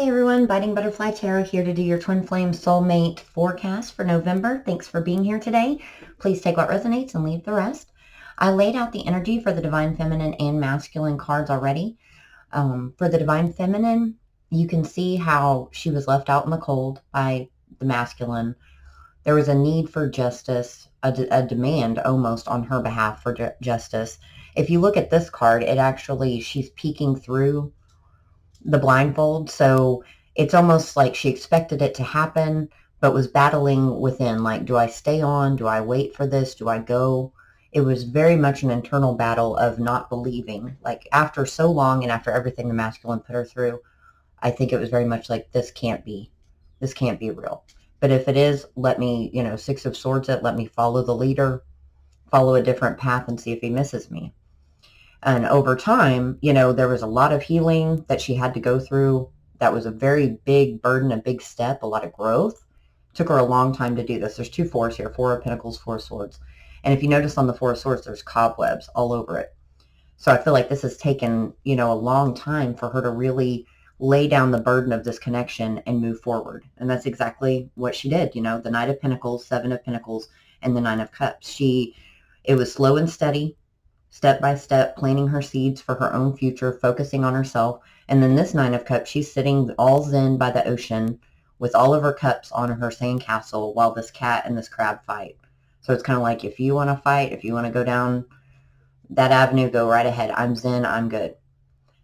Hey everyone, Biting Butterfly Tarot here to do your Twin Flame Soulmate forecast for November. Thanks for being here today. Please take what resonates and leave the rest. I laid out the energy for the Divine Feminine and Masculine cards already. For the Divine Feminine, you can see how she was left out in the cold by the Masculine. There was a need for justice, a demand almost on her behalf for justice. If you look at this card, it actually, she's peeking through the blindfold, so it's almost like she expected it to happen but was battling within, like, do I stay on, do I wait for this, do I go? It was very much an internal battle of not believing, like, after so long and after everything the Masculine put her through. I think it was very much like, this can't be real, but if it is, let me, Six of Swords it, let me follow the leader, follow a different path and see if he misses me. And over time, there was a lot of healing that she had to go through. That was a very big burden, a big step, a lot of growth. It took her a long time to do this. There's two fours here, Four of Pentacles, Four of Swords. And if you notice on the Four of Swords, there's cobwebs all over it. So I feel like this has taken, a long time for her to really lay down the burden of this connection and move forward. And that's exactly what she did. The Knight of Pentacles, Seven of Pentacles, and the Nine of Cups. It was slow and steady, step by step, planting her seeds for her own future, focusing on herself. And then this Nine of Cups, she's sitting all zen by the ocean with all of her cups on her sandcastle while this cat and this crab fight. So it's kind of like, if you want to fight, if you want to go down that avenue, go right ahead. I'm zen, I'm good.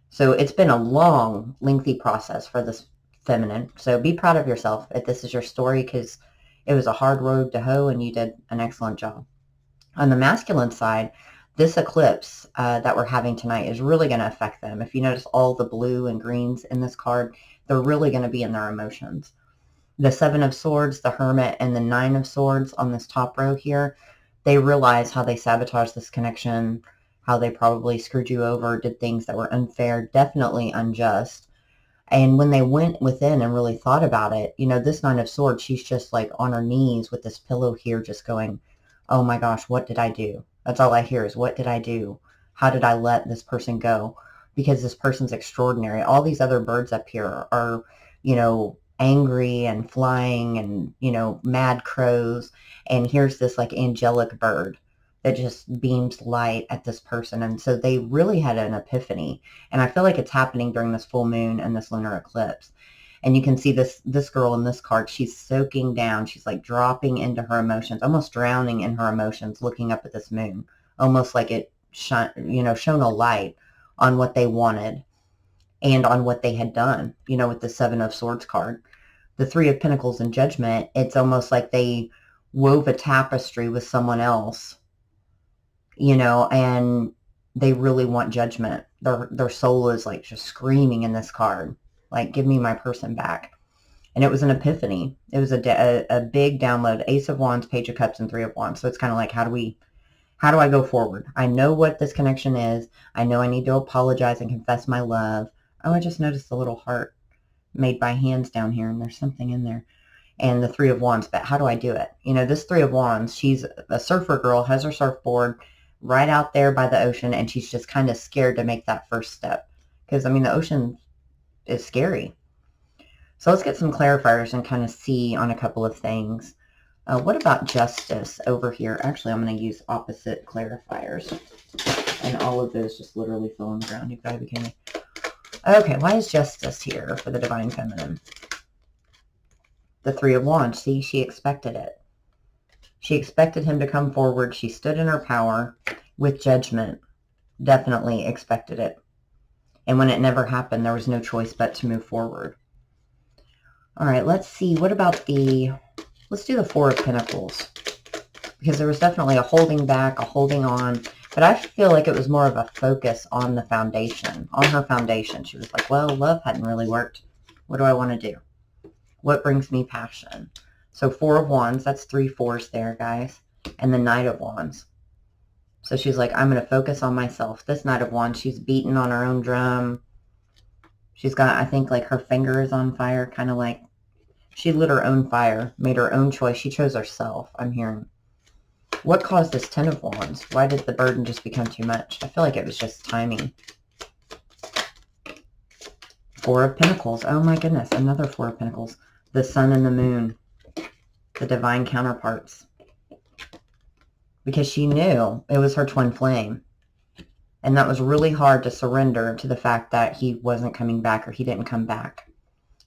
So it's been a long, lengthy process for this feminine. So be proud of yourself if this is your story, because it was a hard road to hoe and you did an excellent job. On the masculine side, this eclipse that we're having tonight is really going to affect them. If you notice all the blue and greens in this card, they're really going to be in their emotions. The Seven of Swords, the Hermit, and the Nine of Swords on this top row here, they realize how they sabotaged this connection, how they probably screwed you over, did things that were unfair, definitely unjust. And when they went within and really thought about it, this Nine of Swords, she's just like on her knees with this pillow here just going, oh my gosh, what did I do? That's all I hear is, what did I do? How did I let this person go? Because this person's extraordinary. All these other birds up here are, angry and flying and, mad crows. And here's this like angelic bird that just beams light at this person. And so they really had an epiphany. And I feel like it's happening during this full moon and this lunar eclipse. And you can see this girl in this card, she's soaking down. She's like dropping into her emotions, almost drowning in her emotions, looking up at this moon, almost like it shone a light on what they wanted and on what they had done, with the Seven of Swords card. The Three of Pentacles and Judgment, it's almost like they wove a tapestry with someone else, and they really want judgment. Their soul is like just screaming in this card. Like, give me my person back. And it was an epiphany. It was a big download. Ace of Wands, Page of Cups, and Three of Wands. So it's kind of like, how do I go forward? I know what this connection is. I know I need to apologize and confess my love. Oh, I just noticed a little heart made by hands down here, and there's something in there. And the Three of Wands, but how do I do it? This Three of Wands, she's a surfer girl, has her surfboard right out there by the ocean, and she's just kind of scared to make that first step. Because, the ocean is scary. So let's get some clarifiers and kind of see on a couple of things. What about justice over here? Actually, I'm going to use opposite clarifiers. And all of those just literally fill in the ground. You've got to be kidding me. Okay, why is justice here for the Divine Feminine? The Three of Wands. See, she expected it. She expected him to come forward. She stood in her power with judgment. Definitely expected it. And when it never happened, there was no choice but to move forward. All right, let's see. What about let's do the Four of Pentacles. Because there was definitely a holding back, a holding on. But I feel like it was more of a focus on the foundation, on her foundation. She was like, well, love hadn't really worked. What do I want to do? What brings me passion? So Four of Wands, that's 3 fours there, guys. And the Knight of Wands. So she's like, I'm going to focus on myself. This Knight of Wands, she's beating on her own drum. She's got, I think, like her finger is on fire, kind of like she lit her own fire, made her own choice. She chose herself, I'm hearing. What caused this Ten of Wands? Why did the burden just become too much? I feel like it was just timing. Four of Pentacles. Oh my goodness, another Four of Pentacles. The Sun and the Moon. The divine counterparts. Because she knew it was her twin flame. And that was really hard to surrender to the fact that he wasn't coming back or he didn't come back.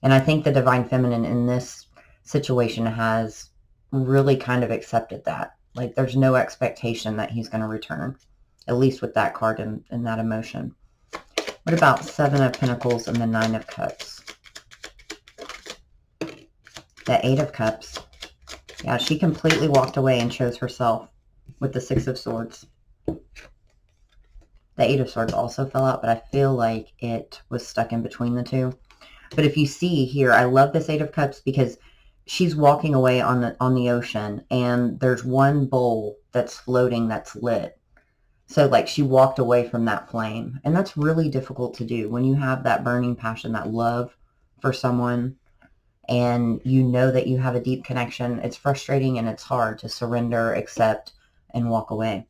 And I think the divine feminine in this situation has really kind of accepted that. Like there's no expectation that he's going to return, at least with that card and that emotion. What about Seven of Pentacles and the Nine of Cups? The Eight of Cups. Yeah, she completely walked away and chose herself with the Six of Swords. The Eight of Swords also fell out, but I feel like it was stuck in between the two. But if you see here, I love this Eight of Cups because she's walking away on the ocean, and there's one bowl that's floating that's lit. So like she walked away from that flame, and that's really difficult to do when you have that burning passion, that love for someone, and you know that you have a deep connection. It's frustrating and it's hard to surrender, accept, and walk away.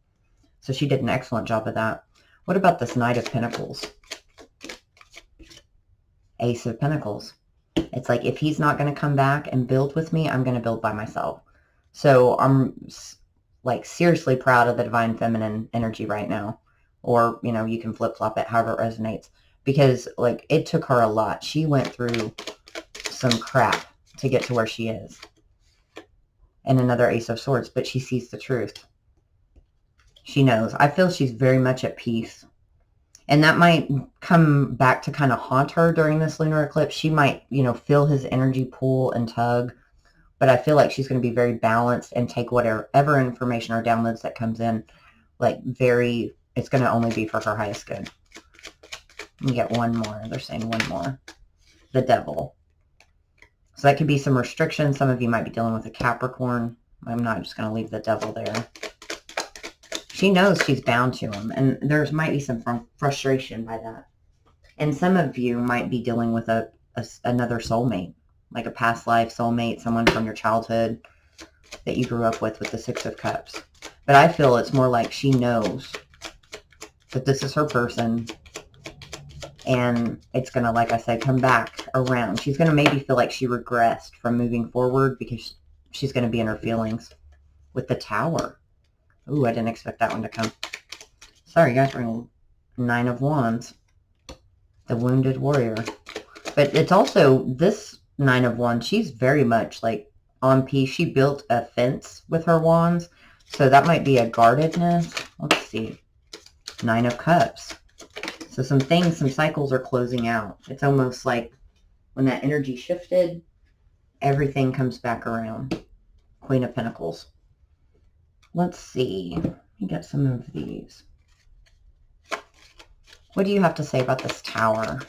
So she did an excellent job of that. What about this Knight of Pentacles? Ace of Pentacles. It's like, if he's not going to come back and build with me, I'm going to build by myself. So I'm like seriously proud of the divine feminine energy right now. Or, you know, you can flip-flop it however it resonates. Because like it took her a lot. She went through some crap to get to where she is. And another Ace of Swords, but she sees the truth. She knows. I feel she's very much at peace. And that might come back to kind of haunt her during this lunar eclipse. She might, you know, feel his energy pull and tug. But I feel like she's going to be very balanced and take whatever information or downloads that comes in, like it's going to only be for her highest good. Let me get one more. They're saying one more. The Devil. So that could be some restrictions. Some of you might be dealing with a Capricorn. I'm not just going to leave the Devil there. She knows she's bound to him, and there might be some frustration by that. And some of you might be dealing with another soulmate, like a past life soulmate, someone from your childhood that you grew up with the Six of Cups. But I feel it's more like she knows that this is her person, and it's going to, like I said, come back around. She's going to maybe feel like she regressed from moving forward because she's going to be in her feelings with the Tower. Ooh, I didn't expect that one to come. Sorry, guys, we're Nine of Wands. The Wounded Warrior. But it's also, this Nine of Wands, she's very much like on peace. She built a fence with her wands. So that might be a guardedness. Let's see. Nine of Cups. So some cycles are closing out. It's almost like when that energy shifted, everything comes back around. Queen of Pentacles. Let's see. Let me get some of these. What do you have to say about this Tower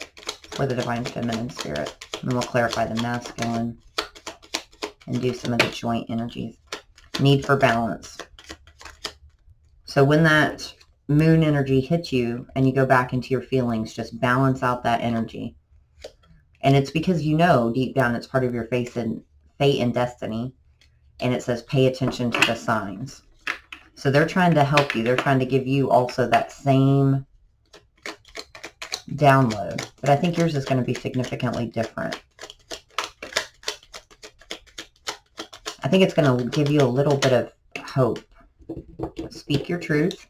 for the divine feminine spirit? And then we'll clarify the masculine and do some of the joint energies. Need for balance. So when that moon energy hits you and you go back into your feelings, just balance out that energy. And it's because you know deep down it's part of your fate and destiny. And it says pay attention to the signs. So they're trying to help you. They're trying to give you also that same download. But I think yours is going to be significantly different. I think it's going to give you a little bit of hope. Speak your truth.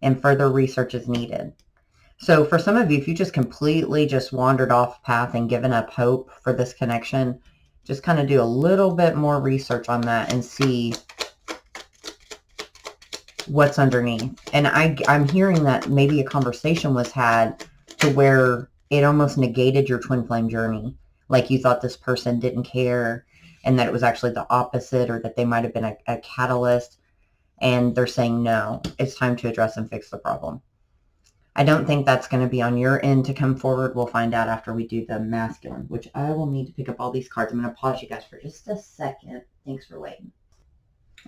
And further research is needed. So for some of you, if you just completely just wandered off path and given up hope for this connection, just kind of do a little bit more research on that and see what's underneath. And I'm hearing that maybe a conversation was had to where it almost negated your twin flame journey. Like you thought this person didn't care and that it was actually the opposite, or that they might have been a catalyst. And they're saying, no, it's time to address and fix the problem. I don't think that's going to be on your end to come forward. We'll find out after we do the masculine, which I will need to pick up all these cards. I'm going to pause you guys for just a second. Thanks for waiting.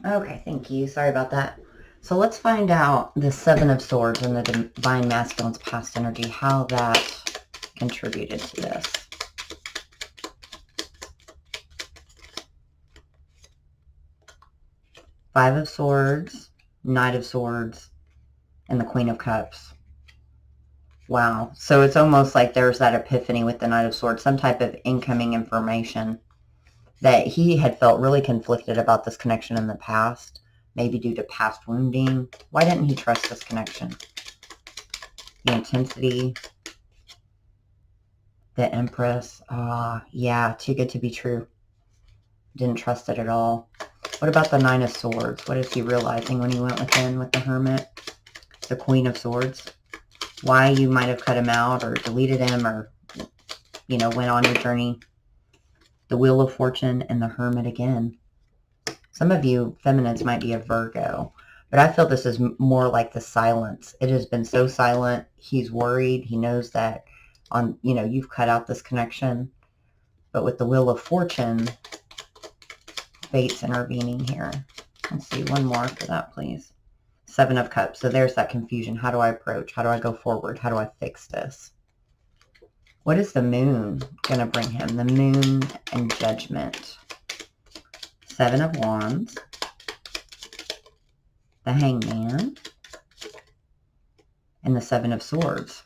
Okay, thank you. Sorry about that. So let's find out the Seven of Swords and the divine masculine's past energy, how that contributed to this. Five of Swords, Knight of Swords, and the Queen of Cups. Wow. So it's almost like there's that epiphany with the Knight of Swords, some type of incoming information that he had felt really conflicted about this connection in the past, maybe due to past wounding. Why didn't he trust this connection? The intensity, the Empress. Yeah, too good to be true. Didn't trust it at all. What about the Nine of Swords? What is he realizing when he went within with the Hermit? The Queen of Swords. Why you might have cut him out or deleted him or, you know, went on your journey. The Wheel of Fortune and the Hermit again. Some of you feminines might be a Virgo, but I feel this is more like the silence. It has been so silent. He's worried. He knows that you've cut out this connection. But with the Wheel of Fortune, fate's intervening here. Let's see, one more for that, please. Seven of Cups. So there's that confusion. How do I approach? How do I go forward? How do I fix this? What is the Moon going to bring him? The Moon and Judgment. Seven of Wands. The Hangman. And the Seven of Swords.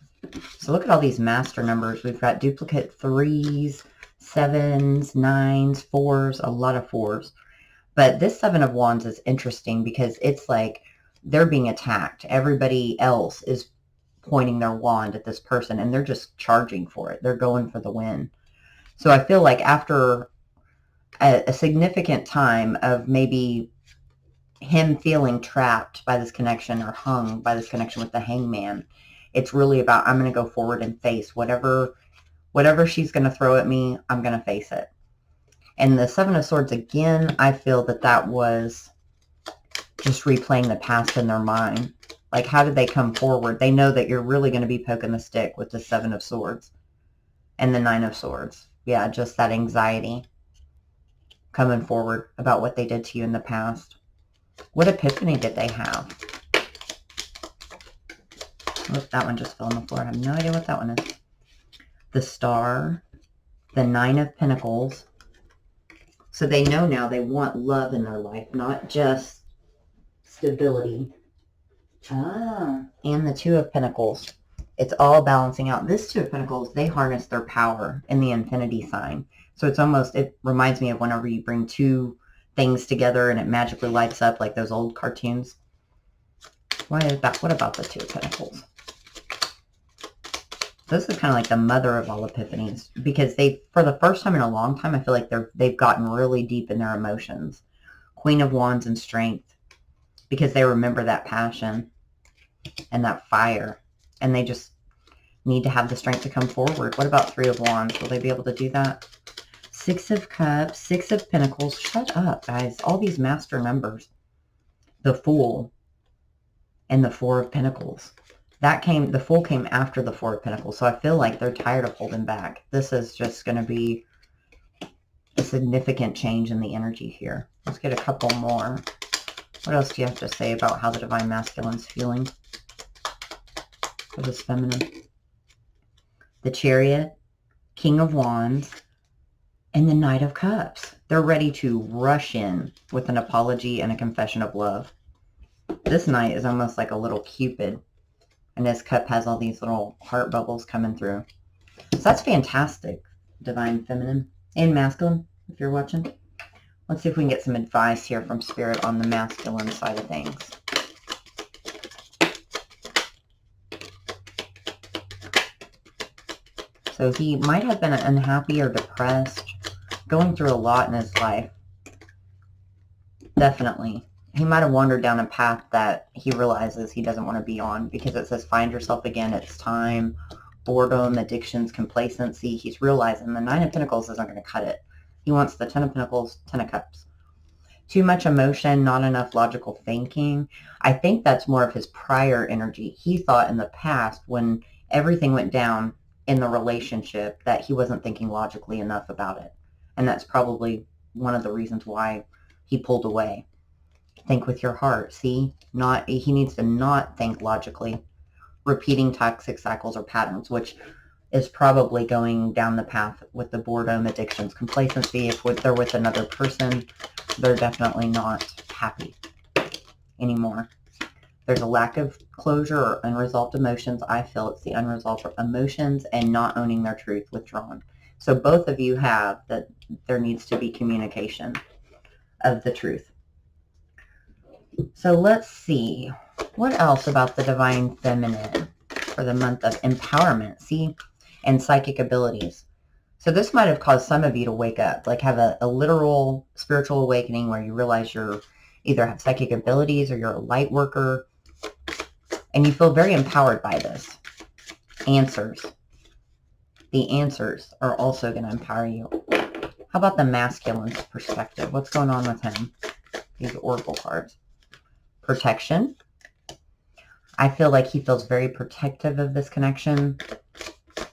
So look at all these master numbers. We've got duplicate 3s, 7s, 9s, 4s, a lot of 4s. But this Seven of Wands is interesting because it's like they're being attacked. Everybody else is pointing their wand at this person and they're just charging for it. They're going for the win. So I feel like after a significant time of maybe him feeling trapped by this connection or hung by this connection with the Hangman, it's really about, I'm going to go forward and face whatever she's going to throw at me, I'm going to face it. And the Seven of Swords, again, I feel that was just replaying the past in their mind. Like, how did they come forward? They know that you're really going to be poking the stick with the Seven of Swords and the Nine of Swords. Yeah, just that anxiety coming forward about what they did to you in the past. What epiphany did they have? Oh, that one just fell on the floor. I have no idea what that one is. The Star, the Nine of Pentacles. So they know now they want love in their life, not just stability. And the Two of Pentacles. It's all balancing out. This Two of Pentacles, they harness their power in the infinity sign. So it's almost, it reminds me of whenever you bring two things together and it magically lights up like those old cartoons. What about the Two of Pentacles? This is kind of like the mother of all epiphanies because for the first time in a long time, I feel like they've gotten really deep in their emotions. Queen of Wands and Strength, because they remember that passion and that fire, and they just need to have the strength to come forward. What about Three of Wands? Will they be able to do that? Six of Cups, Six of Pentacles. Shut up, guys. All these master numbers. The Fool and the Four of Pentacles. The Fool came after the Four of Pentacles, so I feel like they're tired of holding back. This is just going to be a significant change in the energy here. Let's get a couple more. What else do you have to say about how the Divine Masculine's feeling for this feminine? The Chariot, King of Wands, and the Knight of Cups. They're ready to rush in with an apology and a confession of love. This Knight is almost like a little Cupid, and his cup has all these little heart bubbles coming through. So that's fantastic, Divine Feminine and Masculine, if you're watching. Let's see if we can get some advice here from Spirit on the masculine side of things. So he might have been unhappy or depressed, going through a lot in his life. Definitely. He might have wandered down a path that he realizes he doesn't want to be on, because it says find yourself again. It's time, boredom, addictions, complacency. He's realizing the Nine of Pentacles isn't going to cut it. He wants the Ten of Pentacles, Ten of Cups. Too much emotion, not enough logical thinking. I think that's more of his prior energy. He thought in the past when everything went down in the relationship that he wasn't thinking logically enough about it. And that's probably one of the reasons why he pulled away. Think with your heart. See, he needs to not think logically, repeating toxic cycles or patterns, which is probably going down the path with the boredom, addictions, complacency. If they're with another person, they're definitely not happy anymore. there's a lack of closure or unresolved emotions. I feel it's the unresolved emotions and not owning their truth, withdrawn. So both of you have that there needs to be communication of the truth. So let's see. What else about the Divine Feminine for the month of empowerment? See, and psychic abilities. So this might have caused some of you to wake up, like have a literal spiritual awakening where you realize you're either have psychic abilities or you're a light worker, and you feel very empowered by this. Answers. The answers are also going to empower you. How about the masculine's perspective? What's going on with him? These oracle cards. Protection. I feel like he feels very protective of this connection.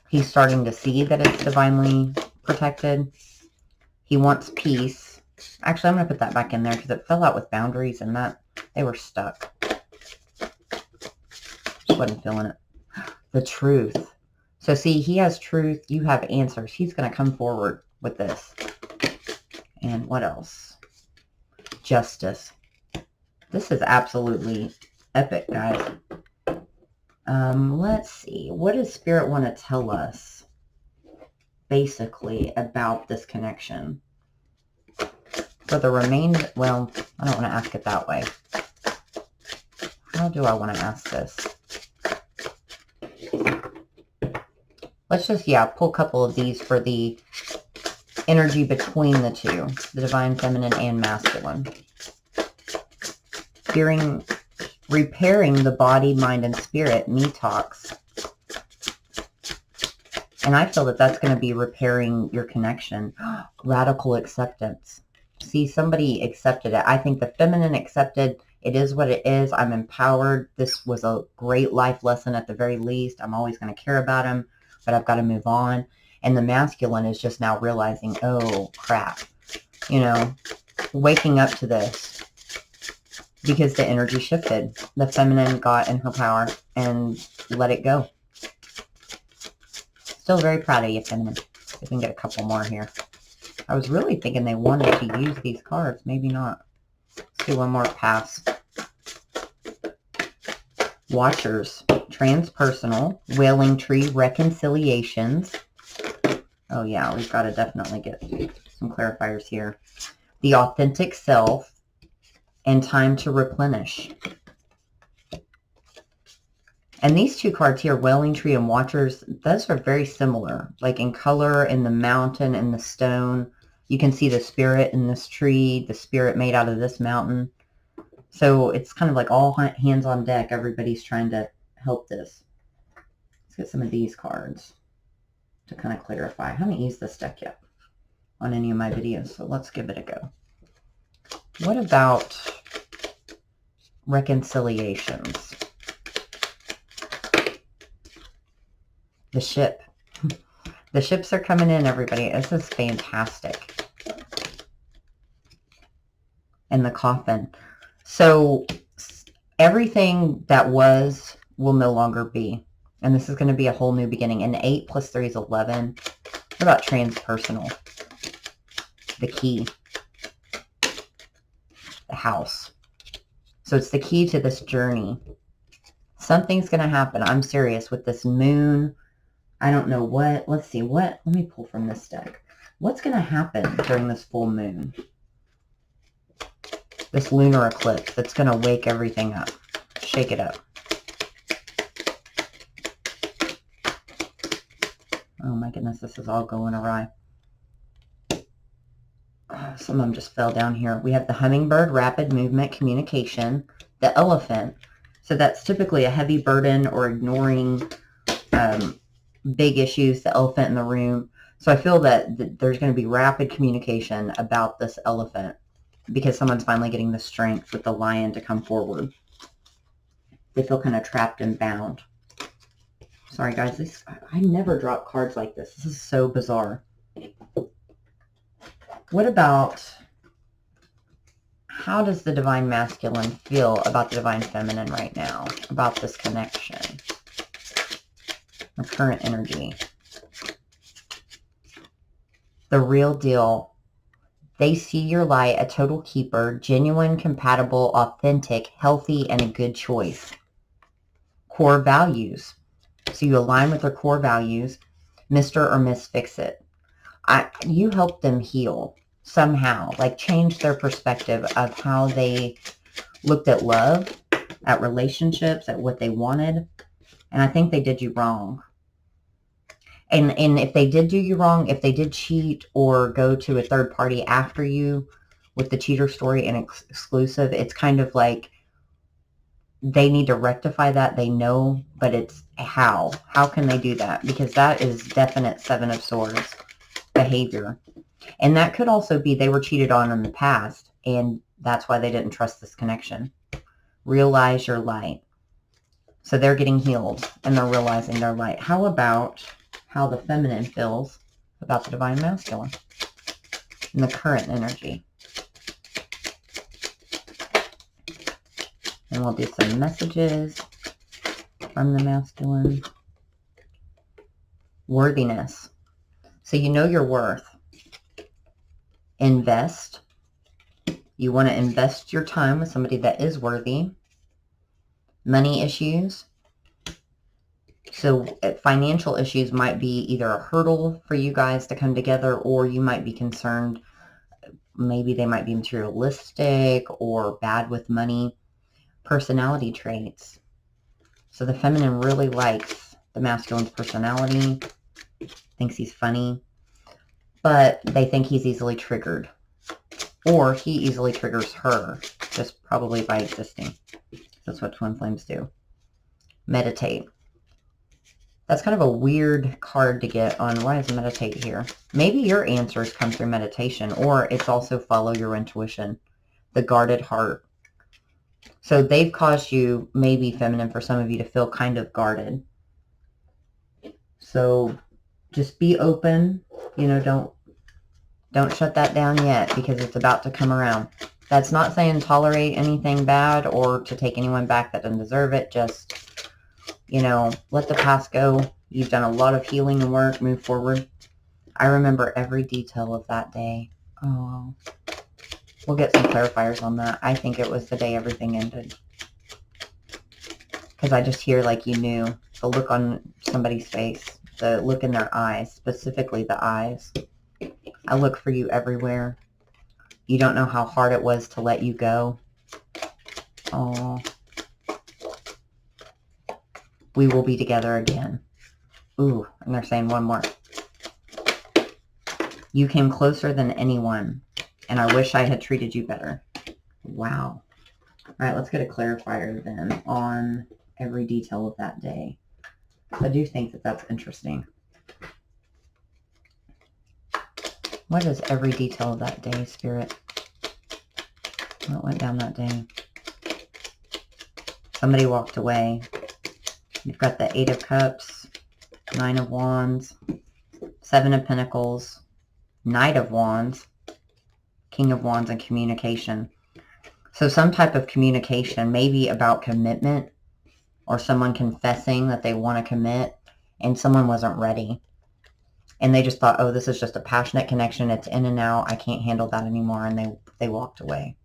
He's starting to see that it's divinely protected. He wants peace. Actually, I'm going to put that back in there because it fell out with boundaries and that they were stuck. Just wasn't feeling it. The truth. So see, he has truth. You have answers. He's going to come forward with this. And what else? Justice. This is absolutely epic, guys. Let's see. What does Spirit want to tell us, basically, about this connection? For the remainder, well, I don't want to ask it that way. How do I want to ask this? Let's just, pull a couple of these for the energy between the two, the Divine Feminine and Masculine. Repairing the body, mind, and spirit, me talks. And I feel that that's going to be repairing your connection. Radical acceptance. See, somebody accepted it. I think the feminine accepted, it is what it is. I'm empowered. This was a great life lesson at the very least. I'm always going to care about him, but I've got to move on. And the masculine is just now realizing, oh, crap. You know, waking up to this. Because the energy shifted. The feminine got in her power and let it go. Still very proud of you, feminine. If we can get a couple more here. I was really thinking they wanted to use these cards. Maybe not. Let's do one more pass. Watchers. Transpersonal. Wailing tree. Reconciliations. Oh yeah, we've got to definitely get some clarifiers here. The authentic self. And time to replenish. And these two cards here, Wailing Tree and Watchers, those are very similar. Like in color, in the mountain and the stone. You can see the spirit in this tree, the spirit made out of this mountain. So it's kind of like all hands on deck. Everybody's trying to help this. Let's get some of these cards to kind of clarify. I haven't used this deck yet on any of my videos, so let's give it a go. What about reconciliations? The ship. The ships are coming in, everybody. This is fantastic. And the coffin. So everything that was will no longer be. And this is going to be a whole new beginning. And 8 plus 3 is 11. What about transpersonal? The key. The house. So it's the key to this journey. Something's going to happen. I'm serious with this moon. I don't know what. Let's see. Let me pull from this deck. What's going to happen during this full moon? This lunar eclipse that's going to wake everything up. Shake it up. Oh my goodness, this is all going awry. Some of them just fell down here. We have the hummingbird, rapid movement, communication. The elephant. So that's typically a heavy burden or ignoring big issues, the elephant in the room. So I feel that there's going to be rapid communication about this elephant because someone's finally getting the strength with the lion to come forward. They feel kind of trapped and bound. Sorry guys, I never drop cards like this. This is so bizarre. What about, how does the Divine Masculine feel about the Divine Feminine right now? About this connection? The current energy. The real deal. They see your light, a total keeper, genuine, compatible, authentic, healthy, and a good choice. Core values. So you align with their core values. Mr. or Miss Fix-It. You help them heal somehow, like change their perspective of how they looked at love, at relationships, at what they wanted. And I think they did you wrong. And if they did do you wrong, if they did cheat or go to a third party after you with the cheater story and exclusive, it's kind of like they need to rectify that. They know, but it's how. How can they do that? Because that is definite Seven of Swords behavior. And that could also be they were cheated on in the past, and that's why they didn't trust this connection. Realize your light. So they're getting healed, and they're realizing their light. How about how the feminine feels about the divine masculine and the current energy? And we'll do some messages from the masculine. Worthiness. So you know your worth. Invest. You want to invest your time with somebody that is worthy. Money issues. So financial issues might be either a hurdle for you guys to come together, or you might be concerned. Maybe they might be materialistic or bad with money. Personality traits. So the feminine really likes the masculine's personality, thinks he's funny, but they think he's easily triggered, or he easily triggers her, just probably by existing. That's what twin flames do. Meditate. That's kind of a weird card to get on. Why is meditate here? Maybe your answers come through meditation, or it's also follow your intuition. The guarded heart. So they've caused you, maybe feminine for some of you, to feel kind of guarded. So just be open. You know, don't shut that down yet, because it's about to come around. That's not saying tolerate anything bad or to take anyone back that doesn't deserve it. Just, you know, let the past go. You've done a lot of healing and work. Move forward. I remember every detail of that day. Oh, we'll get some clarifiers on that. I think it was the day everything ended. Because I just hear like you knew. The look on somebody's face. The look in their eyes. Specifically the eyes. I look for you everywhere. You don't know how hard it was to let you go. Oh. We will be together again. Ooh, and they're saying one more. You came closer than anyone, and I wish I had treated you better. Wow. All right, let's get a clarifier then on every detail of that day. I do think that that's interesting. What is every detail of that day, Spirit? What went down that day? Somebody walked away. You've got the 8 of Cups, 9 of Wands, 7 of Pentacles, Knight of Wands, King of Wands, and communication. So some type of communication, maybe about commitment, or someone confessing that they want to commit, and someone wasn't ready. And they just thought, oh, this is just a passionate connection. It's in and out. I can't handle that anymore. And they walked away.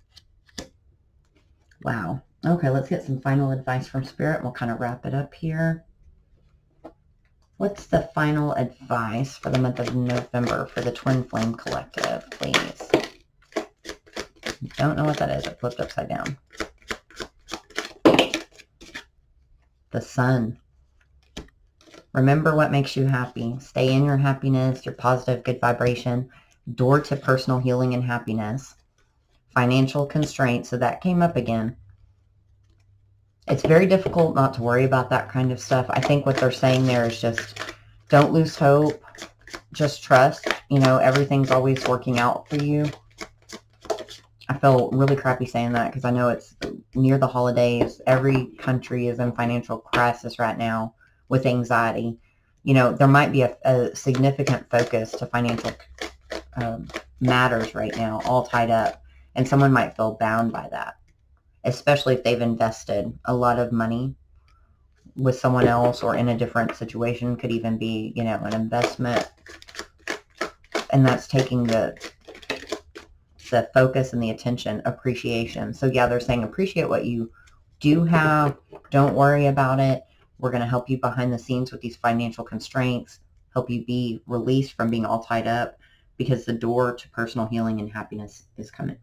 Wow. Okay, let's get some final advice from Spirit. We'll kind of wrap it up here. What's the final advice for the month of November for the Twin Flame Collective, please? Don't know what that is. It flipped upside down. The Sun. Remember what makes you happy. Stay in your happiness, your positive, good vibration. Door to personal healing and happiness. Financial constraints. So that came up again. It's very difficult not to worry about that kind of stuff. I think what they're saying there is just don't lose hope. Just trust. You know, everything's always working out for you. I feel really crappy saying that because I know it's near the holidays. Every country is in financial crisis right now with anxiety. You know, there might be a significant focus to financial matters right now, all tied up. And someone might feel bound by that, especially if they've invested a lot of money with someone else or in a different situation. Could even be, you know, an investment. And that's taking the the focus and the attention, appreciation. So yeah, they're saying appreciate what you do have. Don't worry about it. We're going to help you behind the scenes with these financial constraints, help you be released from being all tied up, because the door to personal healing and happiness is coming.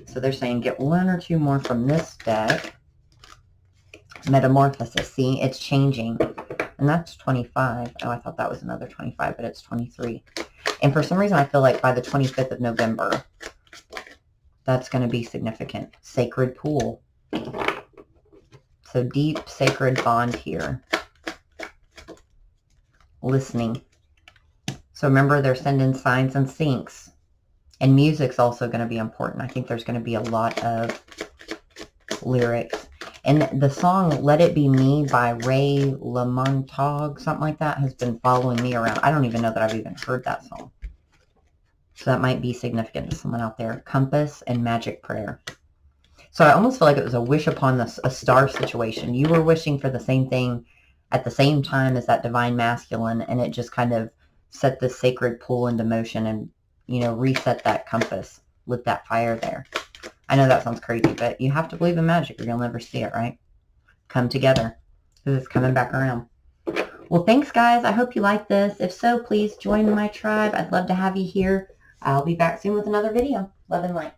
So they're saying get 1 or 2 more from this deck. Metamorphosis. See, it's changing. And that's 25. Oh, I thought that was another 25, but it's 23. And for some reason, I feel like by the 25th of November, that's going to be significant. Sacred pool. So deep sacred bond here. Listening. So remember, they're sending signs and syncs. And music's also going to be important. I think there's going to be a lot of lyrics. And the song Let It Be Me by Ray Lamontag, something like that, has been following me around. I don't even know that I've even heard that song. So that might be significant to someone out there. Compass and magic prayer. So I almost feel like it was a wish upon a star situation. You were wishing for the same thing at the same time as that divine masculine, and it just kind of set this sacred pull into motion and, you know, reset that compass, lit that fire there. I know that sounds crazy, but you have to believe in magic or you'll never see it, right? Come together, because it's coming back around. Well, thanks, guys. I hope you like this. If so, please join my tribe. I'd love to have you here. I'll be back soon with another video. Love and light.